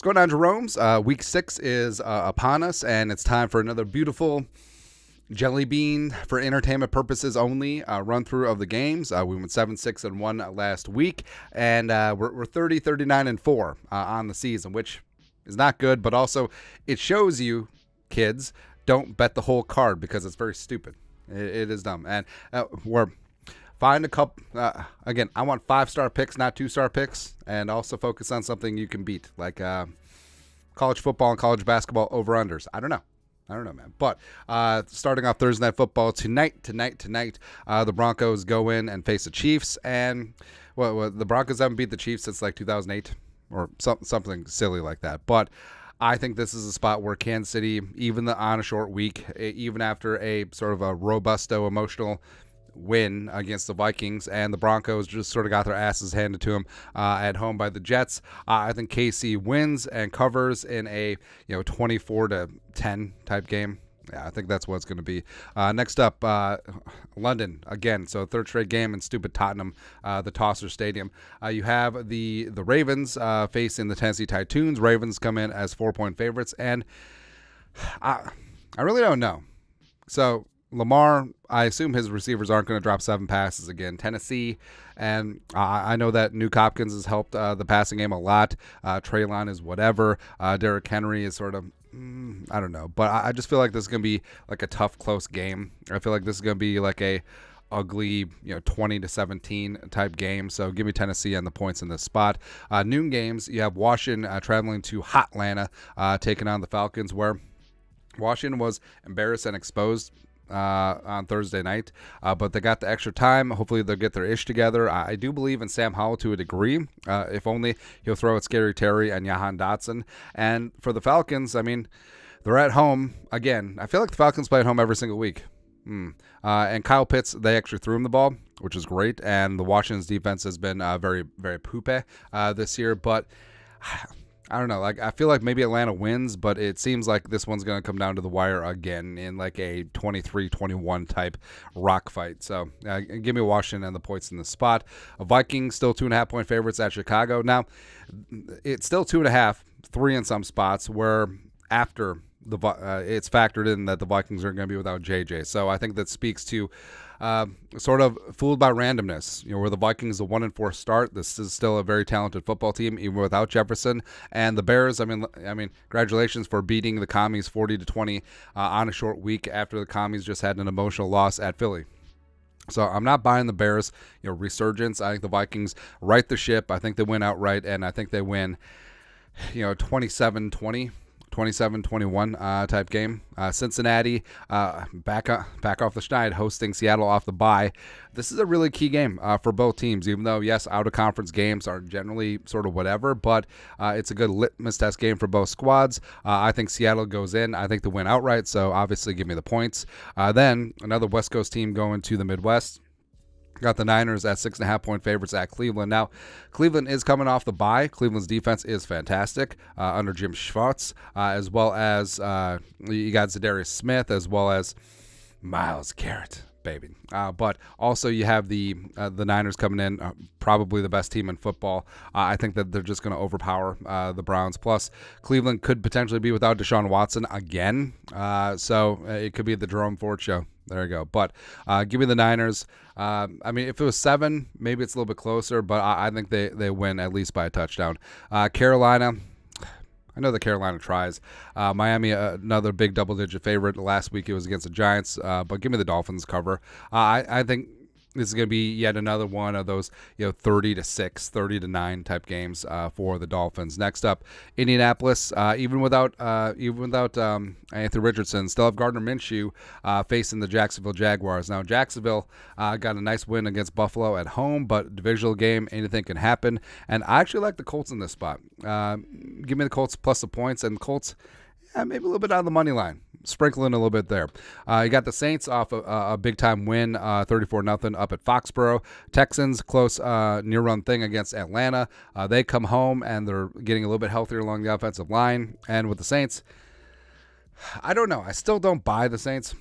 going on, Jerome's? Week 6 is upon us, and it's time for another beautiful jelly bean for entertainment purposes only run through of the games. We went 7-6-1 last week, and we're 30-39-4 on the season, which is not good, but also it shows you, kids, don't bet the whole card because it's very stupid. It is dumb, and we're find a couple. Again, I want 5-star picks, not 2-star picks, and also focus on something you can beat, like college football and college basketball over-unders. I don't know, man. But starting off Thursday Night Football tonight, the Broncos go in and face the Chiefs, and the Broncos haven't beat the Chiefs since like 2008 or something silly like that. But I think this is a spot where Kansas City, even on a short week, even after a sort of a robusto emotional win against the Vikings, and the Broncos just sort of got their asses handed to them at home by the Jets. I think KC wins and covers in a 24-10 type game. Yeah, I think that's what it's going to be. Next up, London again. So third straight game in stupid Tottenham, the Tosser Stadium. You have the Ravens facing the Tennessee Titans. Ravens come in as 4-point favorites, and I really don't know. So Lamar, I assume his receivers aren't going to drop 7 passes again. Tennessee, and I know that Nuke Hopkins has helped the passing game a lot. Traylon is whatever. Derrick Henry is sort of, I don't know. But I just feel like this is going to be like a tough, close game. I feel like this is going to be like a ugly, 20-17 type game. So give me Tennessee on the points in this spot. Noon games, you have Washington traveling to hot Atlanta, taking on the Falcons, where Washington was embarrassed and exposed on Thursday night, but they got the extra time. Hopefully they'll get their ish together. I do believe in Sam Howell to a degree. If only he'll throw at Scary Terry and Jahan Dotson. And for the Falcons, I mean, they're at home again. I feel like the Falcons play at home every single week. And Kyle Pitts, they actually threw him the ball, which is great. And the Washington's defense has been very, very poopy this year, but I don't know. Like, I feel like maybe Atlanta wins, but it seems like this one's going to come down to the wire again in like a 23-21 type rock fight. So give me Washington and the points in the spot. Vikings still 2.5-point favorites at Chicago. Now, it's still 2.5, 3 in some spots, where after it's factored in that the Vikings are going to be without JJ. So I think that speaks to sort of fooled by randomness, where the Vikings a 1-4 start. This is still a very talented football team, even without Jefferson. And the Bears, I mean, congratulations for beating the Commies 40-20 on a short week after the Commies just had an emotional loss at Philly. So I'm not buying the Bears, resurgence. I think the Vikings right the ship. I think they win outright, and I think they win, 27-20. 27-21 type game. Cincinnati back off the schneid, hosting Seattle off the bye. This is a really key game for both teams, even though, yes, out-of-conference games are generally sort of whatever, but it's a good litmus test game for both squads. I think Seattle goes in. I think they win outright, so obviously give me the points. Then another West Coast team going to the Midwest. Got the Niners at 6.5-point favorites at Cleveland. Now, Cleveland is coming off the bye. Cleveland's defense is fantastic under Jim Schwartz, as well as you got Zadarius Smith, as well as Myles Garrett, baby. But also you have the Niners coming in, probably the best team in football. I think that they're just going to overpower the Browns. Plus, Cleveland could potentially be without Deshaun Watson again, so it could be the Jerome Ford show. There you go. But give me the Niners. I mean, if it was 7, maybe it's a little bit closer, but I think they win at least by a touchdown. Carolina, I know that Carolina tries. Miami, another big double-digit favorite. Last week it was against the Giants, but give me the Dolphins cover. I think this is going to be yet another one of those 30-6, 30-9 type games for the Dolphins. Next up, Indianapolis. Even without Anthony Richardson, still have Gardner Minshew facing the Jacksonville Jaguars. Now Jacksonville got a nice win against Buffalo at home, but divisional game, anything can happen. And I actually like the Colts in this spot. Give me the Colts plus the points, and Colts maybe a little bit on the money line. Sprinkling a little bit there. You got the Saints off a big-time win, 34-0 up at Foxborough. Texans, close near-run thing against Atlanta. They come home, and they're getting a little bit healthier along the offensive line. And with the Saints, I don't know. I still don't buy the Saints.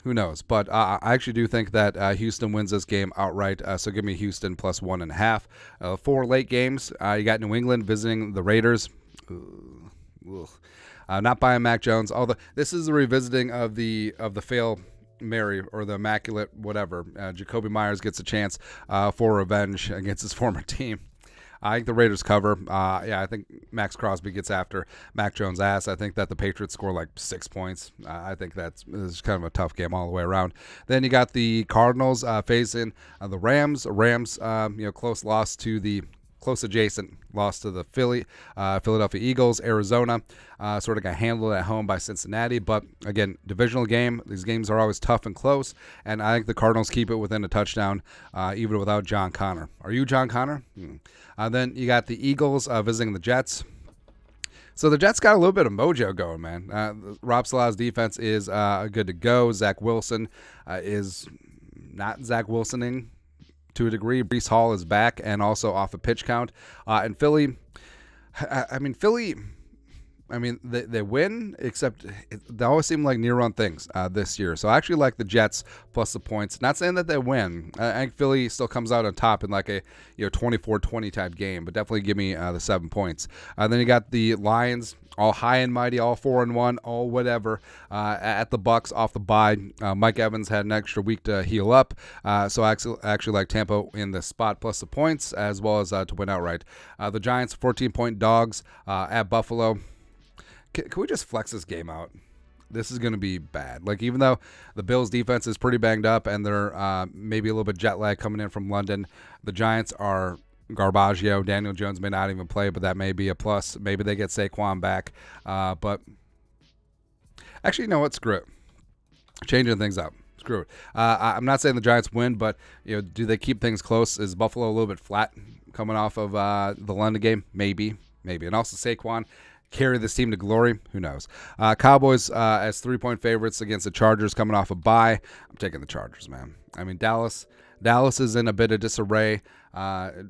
Who knows? But I actually do think that Houston wins this game outright. So give me Houston plus 1.5. 4 late games. You got New England visiting the Raiders. Ugh. Not buying Mac Jones. Although this is a revisiting of the fail Mary or the immaculate whatever. Jacoby Myers gets a chance for revenge against his former team. I think the Raiders cover. I think Max Crosby gets after Mac Jones' ass. I think that the Patriots score like 6 points. I think this is kind of a tough game all the way around. Then you got the Cardinals facing the Rams. Rams, close loss to the close adjacent loss to the Philadelphia Eagles. Arizona sort of got handled at home by Cincinnati. But, again, divisional game. These games are always tough and close. And I think the Cardinals keep it within a touchdown even without John Connor. Are you John Connor? Then you got the Eagles visiting the Jets. So the Jets got a little bit of mojo going, man. Rob Saleh's defense is good to go. Zach Wilson is not Zach Wilsoning to a degree. Breece Hall is back and also off a pitch count. And Philly, they win, except they always seem like near-run things this year. So I actually like the Jets plus the points. Not saying that they win. I think Philly still comes out on top in like a 24-20 type game, but definitely give me the 7 points. Then you got the Lions, all high and mighty, all 4-1, all whatever, at the Bucks off the bye. Mike Evans had an extra week to heal up, so I actually like Tampa in the spot plus the points, as well as to win outright. The Giants, 14-point dogs at Buffalo. Can we just flex this game out? This is going to be bad. Like, even though the Bills' defense is pretty banged up and they're maybe a little bit jet lag coming in from London, the Giants are Garbaggio. Daniel Jones may not even play, but that may be a plus. Maybe they get Saquon back. But actually, you know what? Screw it. Changing things up. Screw it. I'm not saying the Giants win, but do they keep things close? Is Buffalo a little bit flat coming off of the London game? Maybe. And also Saquon carry this team to glory? Who knows? Cowboys as 3-point favorites against the Chargers coming off a bye. I'm taking the Chargers, man. I mean, Dallas is in a bit of disarray.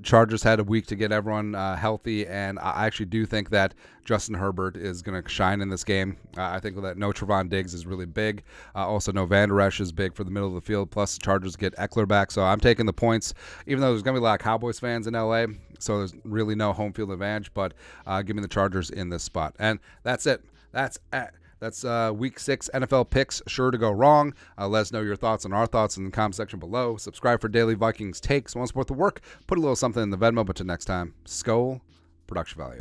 Chargers had a week to get everyone healthy, and I actually do think that Justin Herbert is going to shine in this game. I think that no Trevon Diggs is really big. Also, no Van Der Esch is big for the middle of the field, plus the Chargers get Eckler back. So I'm taking the points, even though there's going to be a lot of Cowboys fans in L.A., so there's really no home field advantage, but give me the Chargers in this spot. And that's it. That's Week 6 NFL picks sure to go wrong. Let us know your thoughts and our thoughts in the comment section below. Subscribe for daily Vikings takes. Want to support the work? Put a little something in the Venmo. But till next time, Skol, production value.